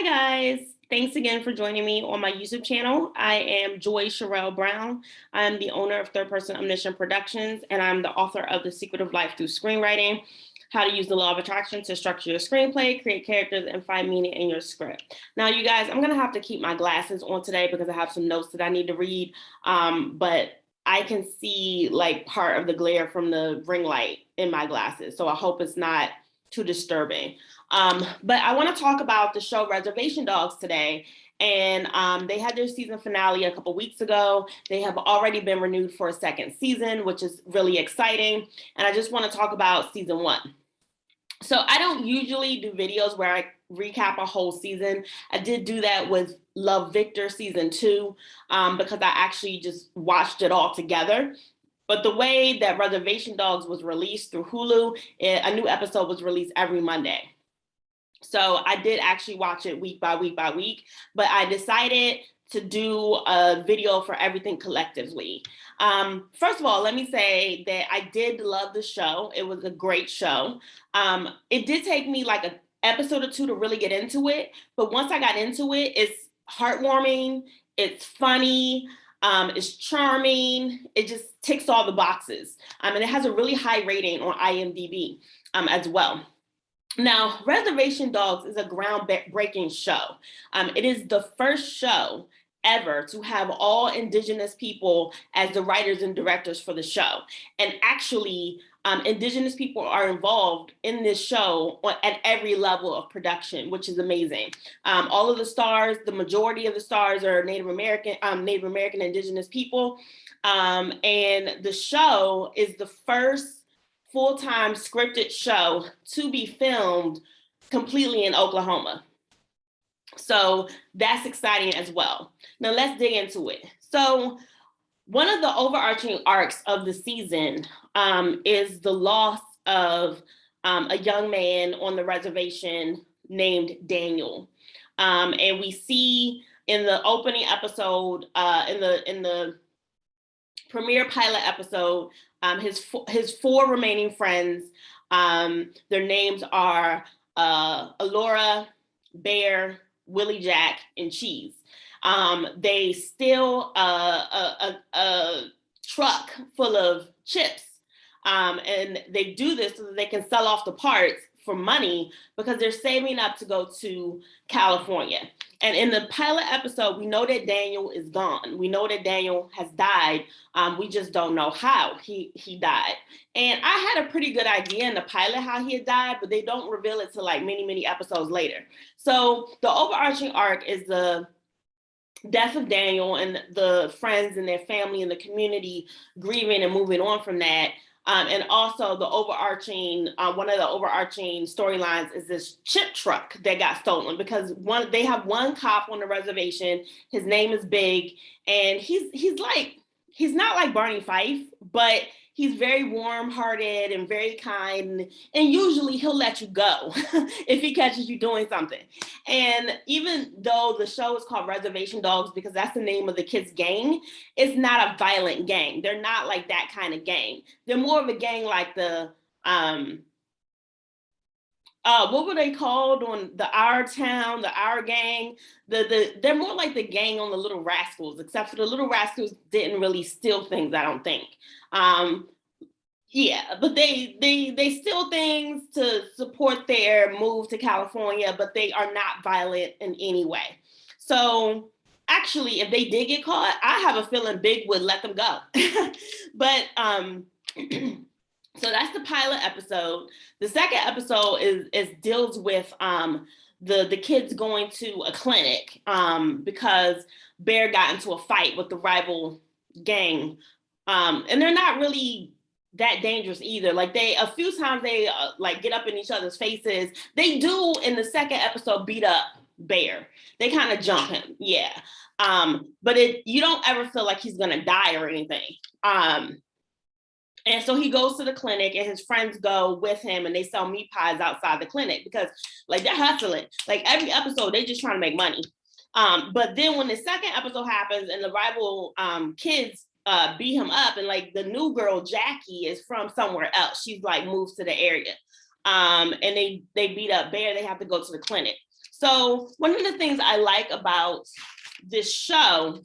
Hi guys, thanks again for joining me on my YouTube channel. I am Joy Cheriel Brown. I'm the owner of Third Person Omniscient Productions, and I'm the author of The Secret of Life Through Screenwriting, how to use the law of attraction to structure your screenplay, create characters, and find meaning in your script. Now, you guys, I'm gonna have to keep my glasses on today because I have some notes that I need to read, but I can see like part of the glare from the ring light in my glasses, so I hope it's not too disturbing. But I want to talk about the show Reservation Dogs today. And they had their season finale a couple weeks ago. They have already been renewed for a second season, which is really exciting. And I just want to talk about season one. So I don't usually do videos where I recap a whole season. I did do that with Love Victor season 2 because I actually just watched it all together. But the way that Reservation Dogs was released through Hulu, a new episode was released every Monday. So I did actually watch it week by week by week, but I decided to do a video for everything collectively. First of all, let me say that I did love the show. It was a great show. It did take me like an episode or two to really get into it, but once I got into it, it's heartwarming, it's funny, it's charming, it just ticks all the boxes. And it has a really high rating on IMDb as well. Now, Reservation Dogs is a groundbreaking show. It is the first show ever to have all Indigenous people as the writers and directors for the show. And actually, Indigenous people are involved in this show at every level of production, which is amazing. All of the stars, the majority of the stars are Native American Indigenous people. And the show is the first full-time scripted show to be filmed completely in Oklahoma. So that's exciting as well. Now let's dig into it. So one of the overarching arcs of the season is the loss of a young man on the reservation named Daniel. And we see in the opening episode, in the premiere pilot episode, his four remaining friends, their names are Alora, Bear, Willie Jack, and Cheese. They steal a truck full of chips, and they do this so that they can sell off the parts for money because they're saving up to go to California. And in the pilot episode, we know that Daniel is gone. We know that Daniel has died. We just don't know how he died. And I had a pretty good idea in the pilot how he had died, but they don't reveal it till like many, many episodes later. So the overarching arc is the death of Daniel and the friends and their family and the community grieving and moving on from that. And also the overarching, one of the overarching storylines is this chip truck that got stolen because they have one cop on the reservation. His name is Big, and he's not like Barney Fife, but he's very warm-hearted and very kind, and usually he'll let you go if he catches you doing something. And even though the show is called Reservation Dogs because that's the name of the kids' gang, it's not a violent gang. They're not like that kind of gang. They're more of a gang like the what were they called on the Our Town, the Our Gang? They're more like the gang on the Little Rascals, except for the Little Rascals didn't really steal things, I don't think. Yeah, but they steal things to support their move to California, but they are not violent in any way. So actually, if they did get caught, I have a feeling Big would let them go. But so that's the pilot episode. The second episode is deals with the kids going to a clinic because Bear got into a fight with the rival gang. And they're not really that dangerous either. Like a few times they like get up in each other's faces. They do in the second episode beat up Bear. They kind of jump him, yeah. But you don't ever feel like he's gonna die or anything. And so he goes to the clinic and his friends go with him and they sell meat pies outside the clinic because like they're hustling. Like every episode, they just trying to make money. But then when the second episode happens and the rival kids beat him up, and like the new girl, Jackie, is from somewhere else. She's like moves to the area. And they beat up Bear, they have to go to the clinic. So one of the things I like about this show,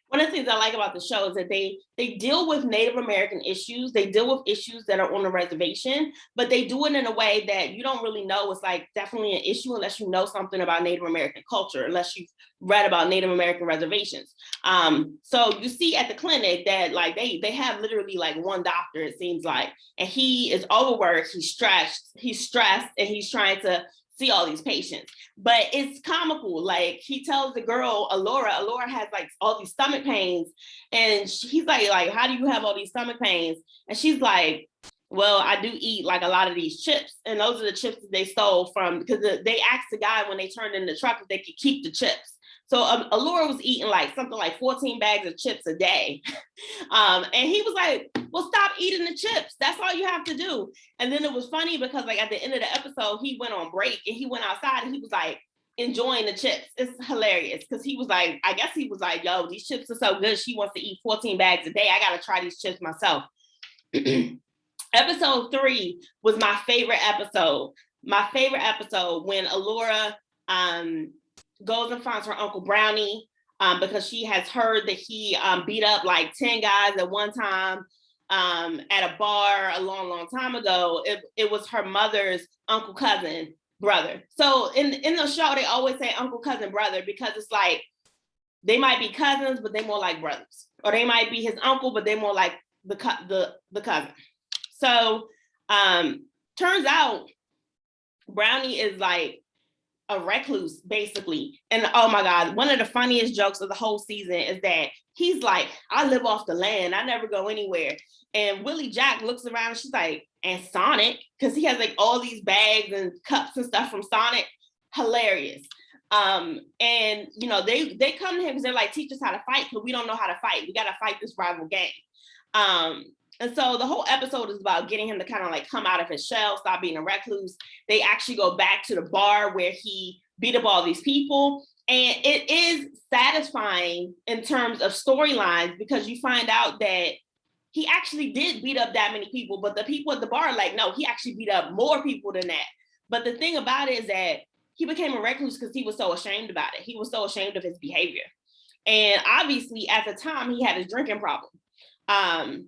one of the things I like about the show is that they deal with Native American issues. They deal with issues that are on the reservation, but they do it in a way that you don't really know it's like definitely an issue unless you know something about Native American culture, unless you've read about Native American reservations. So you see at the clinic that like they have literally like one doctor, it seems like, and he is overworked, he's stressed, and he's trying to see all these patients. But it's comical. Like he tells the girl, Alora has like all these stomach pains. And he's like, how do you have all these stomach pains? And she's like, well, I do eat like a lot of these chips. And those are the chips that they stole from, because they asked the guy when they turned in the truck if they could keep the chips. So Alora was eating like something like 14 bags of chips a day. And he was like, well, stop eating the chips. That's all you have to do. And then it was funny because like at the end of the episode, he went on break and he went outside and he was like enjoying the chips. It's hilarious because he was like, I guess he was like, yo, these chips are so good. She wants to eat 14 bags a day. I got to try these chips myself. Episode 3 was my favorite episode. My favorite episode when Alora goes and finds her Uncle Brownie because she has heard that he beat up like 10 guys at one time at a bar a long time ago. It was her mother's uncle, cousin, brother. So in the show, they always say uncle, cousin, brother, because it's like they might be cousins, but they're more like brothers. Or they might be his uncle, but they're more like the cousin. So turns out Brownie is like a recluse, basically. And oh my God, one of the funniest jokes of the whole season is that he's like, I live off the land. I never go anywhere. And Willie Jack looks around and she's like, and Sonic, because he has like all these bags and cups and stuff from Sonic. Hilarious. And you know, they come to him because they're like, teach us how to fight, because we don't know how to fight. We got to fight this rival gang. And so the whole episode is about getting him to kind of like come out of his shell, stop being a recluse. They actually go back to the bar where he beat up all these people. And it is satisfying in terms of storylines because you find out that he actually did beat up that many people, but the people at the bar are like, no, he actually beat up more people than that. But the thing about it is that he became a recluse because he was so ashamed about it. He was so ashamed of his behavior. And obviously at the time he had his drinking problem.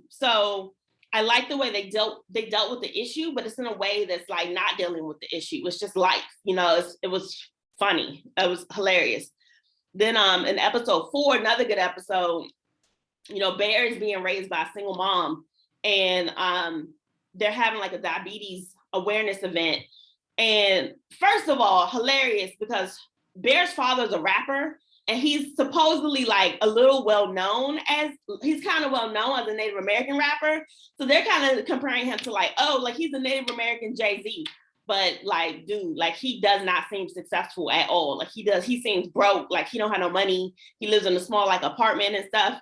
So I like the way they dealt with the issue, but it's in a way that's like not dealing with the issue. It's just life, you know. It was funny. It was hilarious. Then in episode 4, another good episode, you know, Bear is being raised by a single mom, and they're having like a diabetes awareness event. And first of all, hilarious because Bear's father is a rapper. And he's supposedly like a little he's kind of well known as a Native American rapper. So they're kind of comparing him to like, oh, like he's a Native American Jay-Z. But like, dude, like he does not seem successful at all. Like he seems broke. Like he don't have no money. He lives in a small like apartment and stuff.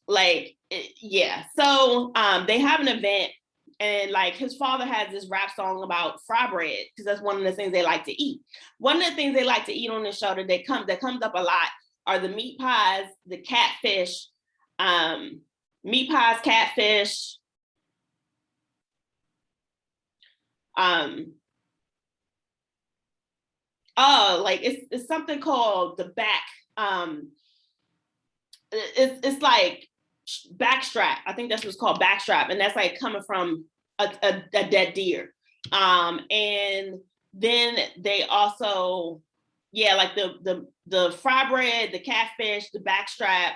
Like, yeah. So they have an event and like his father has this rap song about fry bread because that's one of the things they like to eat. One of the things they like to eat on this show that comes up a lot are the meat pies, the catfish, meat pies, catfish. Like it's something called the back. It's like backstrap. I think that's what's called backstrap, and that's like coming from a dead deer. And then they also, yeah, like the fry bread, the catfish, the backstrap,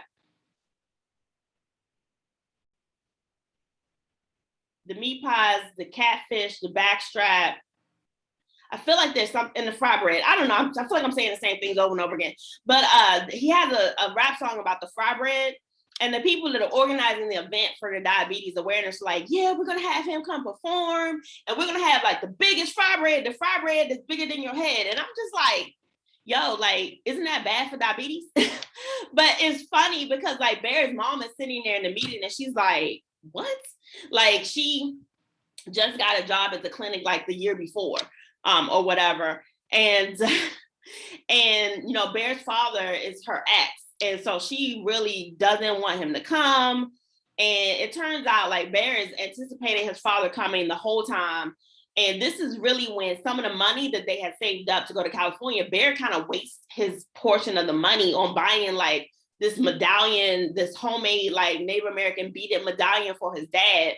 the meat pies, the catfish, the backstrap. I feel like there's something in the fry bread. I don't know. I feel like I'm saying the same things over and over again. But he has a rap song about the fry bread. And the people that are organizing the event for the diabetes awareness, like, yeah, we're going to have him come perform. And we're going to have like the biggest fry bread, the fry bread that's bigger than your head. And I'm just like, yo, like, isn't that bad for diabetes? But it's funny because like Bear's mom is sitting there in the meeting and she's like, what? Like she just got a job at the clinic like the year before. Or whatever. And you know, Bear's father is her ex. And so she really doesn't want him to come. And it turns out like Bear is anticipating his father coming the whole time. And this is really when some of the money that they had saved up to go to California, Bear kind of wastes his portion of the money on buying like this medallion, this homemade like Native American beaded medallion for his dad,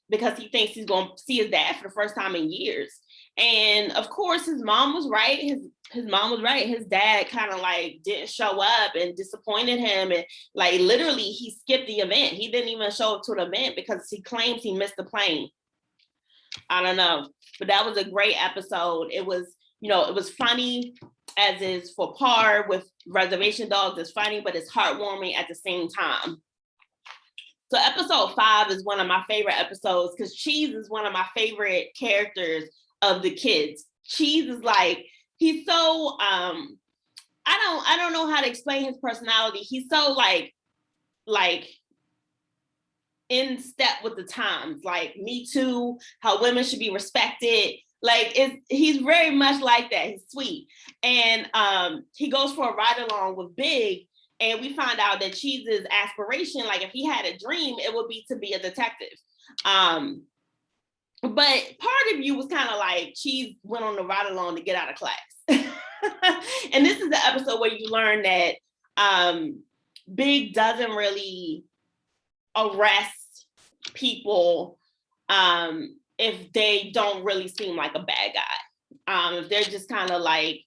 because he thinks he's going to see his dad for the first time in years. And of course, his mom was right. His mom was right. His dad kind of like didn't show up and disappointed him. And like literally he skipped the event. He didn't even show up to the event because he claims he missed the plane. I don't know, but that was a great episode. It was, you know, it was funny as is for par with Reservation Dogs. It's funny, but it's heartwarming at the same time. So episode 5 is one of my favorite episodes because Cheese is one of my favorite characters of the kids. Cheese is like, he's so, I don't know how to explain his personality. He's so like in step with the times, like Me Too, how women should be respected. Like he's very much like that. He's sweet. And he goes for a ride along with Big, and we find out that Cheese's aspiration, like if he had a dream, it would be to be a detective. But part of you was kind of like, Cheese went on the ride along to get out of class. And this is the episode where you learn that Big doesn't really arrest people if they don't really seem like a bad guy. If they're just kind of like,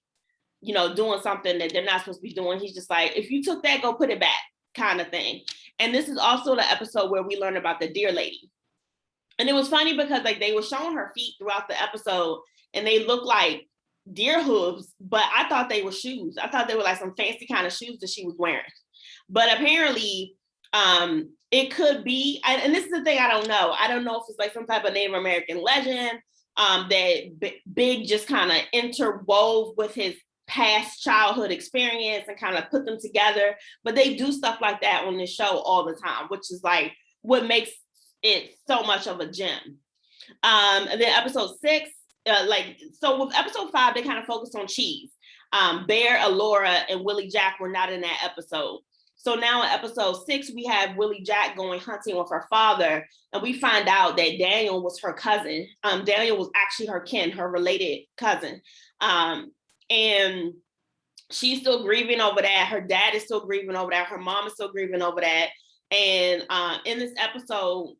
you know, doing something that they're not supposed to be doing, he's just like, if you took that, go put it back, kind of thing. And this is also the episode where we learn about the deer lady. And it was funny because like they were showing her feet throughout the episode and they look like deer hooves, but I thought they were shoes. I thought they were like some fancy kind of shoes that she was wearing. But apparently it could be, and this is the thing I don't know. I don't know if it's like some type of Native American legend that Big just kind of interwove with his past childhood experience and kind of put them together. But they do stuff like that on this show all the time, which is like what makes it so much of a gem. And then episode 6, so with episode 5, they kind of focused on Cheese. Bear, Alora, and Willie Jack were not in that episode. So now in episode 6, we have Willie Jack going hunting with her father, and we find out that Daniel was her cousin. Daniel was actually her kin, her related cousin. And she's still grieving over that. Her dad is still grieving over that. Her mom is still grieving over that. And in this episode,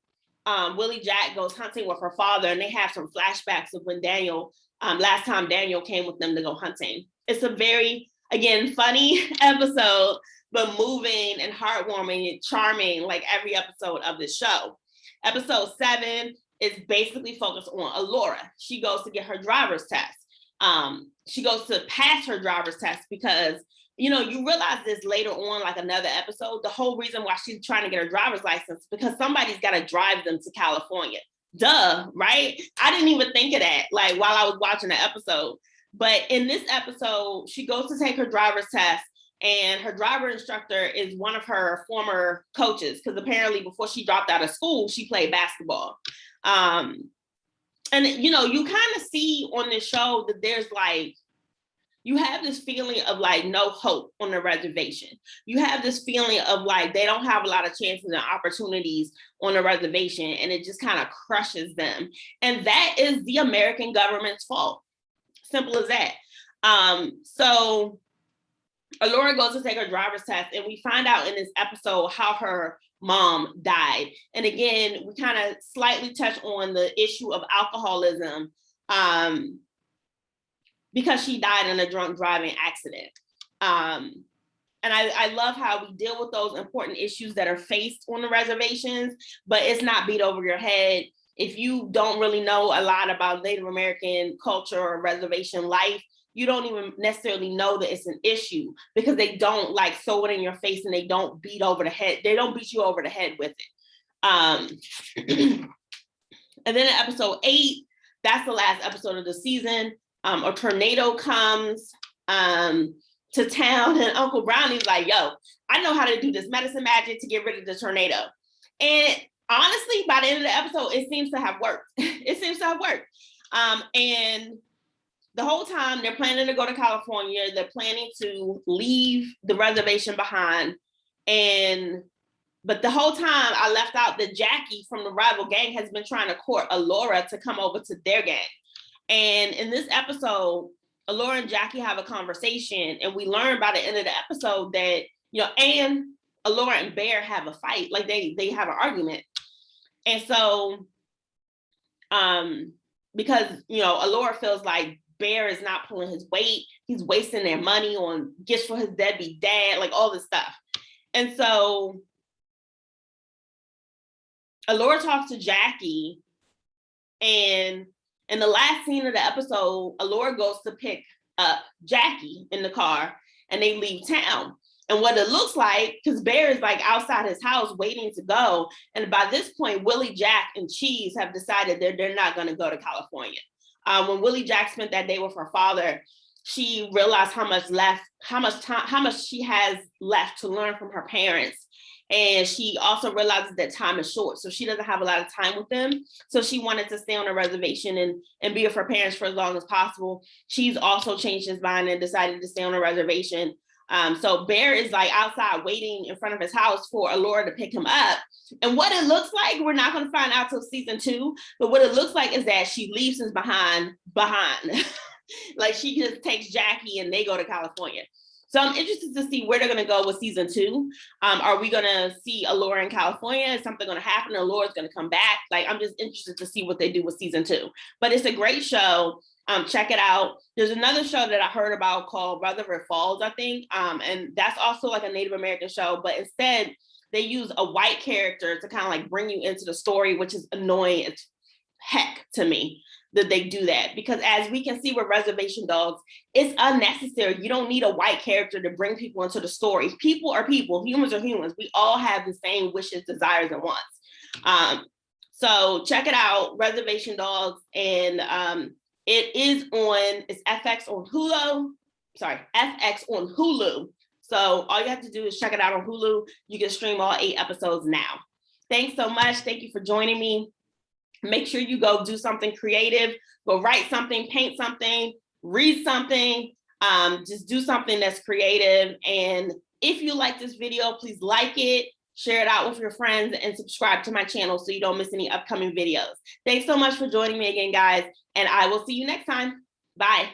Willie Jack goes hunting with her father, and they have some flashbacks of when Daniel, last time Daniel came with them to go hunting. It's a very, again, funny episode, but moving and heartwarming and charming, like every episode of this show. Episode 7 is basically focused on Alora. She goes to get her driver's test. She goes to pass her driver's test because, you know, you realize this later on, like another episode, the whole reason why she's trying to get her driver's license, because somebody's got to drive them to California. Duh, right? I didn't even think of that, like while I was watching the episode. But in this episode, she goes to take her driver's test, and her driver instructor is one of her former coaches, because apparently before she dropped out of school, she played basketball. And, you know, you kind of see on this show that there's like, you have this feeling of like no hope on the reservation. You have this feeling of like they don't have a lot of chances and opportunities on the reservation, and it just kind of crushes them. And that is the American government's fault. Simple as that. So Alora goes to take her driver's test, and we find out in this episode how her mom died. And again, we kind of slightly touch on the issue of alcoholism, because she died in a drunk driving accident. And I love how we deal with those important issues that are faced on the reservations, but it's not beat over your head. If you don't really know a lot about Native American culture or reservation life, you don't even necessarily know that it's an issue, because they don't like throw it in your face and they don't beat over the head. They don't beat you over the head with it. And then in episode 8, that's the last episode of the season. A tornado comes to town, and Uncle Brownie's like, yo, I know how to do this medicine magic to get rid of the tornado. And honestly, by the end of the episode, it seems to have worked. It seems to have worked. And the whole time they're planning to go to California, they're planning to leave the reservation behind. And But the whole time I left out that Jackie from the rival gang has been trying to court Allura to come over to their gang. And in this episode, Allura and Jackie have a conversation, and we learn by the end of the episode that, you know, and Allura and Bear have a fight, like they have an argument. And so, because, you know, Allura feels like Bear is not pulling his weight, he's wasting their money on gifts for his deadbeat dad, like all this stuff. And so Allura talks to Jackie, and in the last scene of the episode, Allura goes to pick up Jackie in the car, and they leave town. And what it looks like, because Bear is like outside his house waiting to go. And by this point, Willie, Jack, and Cheese have decided they're not going to go to California. When Willie Jack spent that day with her father, she realized how much she has left to learn from her parents. And she also realizes that time is short, so she doesn't have a lot of time with them. So she wanted to stay on the reservation and be with her parents for as long as possible. She's also changed his mind and decided to stay on the reservation. So Bear is like outside waiting in front of his house for Allura to pick him up. And what it looks like, we're not going to find out till season 2, but what it looks like is that she leaves his behind. Like she just takes Jackie and they go to California. So I'm interested to see where they're going to go with season 2. Are we going to see Allura in California? Is something going to happen? Allura's going to come back? Like, I'm just interested to see what they do with season 2. But it's a great show. Check it out. There's another show that I heard about called Rutherford Falls, I think. And that's also like a Native American show, but instead they use a white character to kind of like bring you into the story, which is annoying as heck to me that they do that, because as we can see with Reservation Dogs, it's unnecessary. You don't need a white character to bring people into the story. People are people, humans are humans. We all have the same wishes, desires, and wants. So check it out, Reservation Dogs, and it is on, it's FX on Hulu. Sorry, FX on Hulu. So all you have to do is check it out on Hulu. You can stream all 8 episodes now. Thanks so much. Thank you for joining me. Make sure you go do something creative, go write something, paint something, read something, just do something that's creative. And if you like this video, please like it, share it out with your friends, and subscribe to my channel so you don't miss any upcoming videos. Thanks so much for joining me again, guys, and I will see you next time. Bye.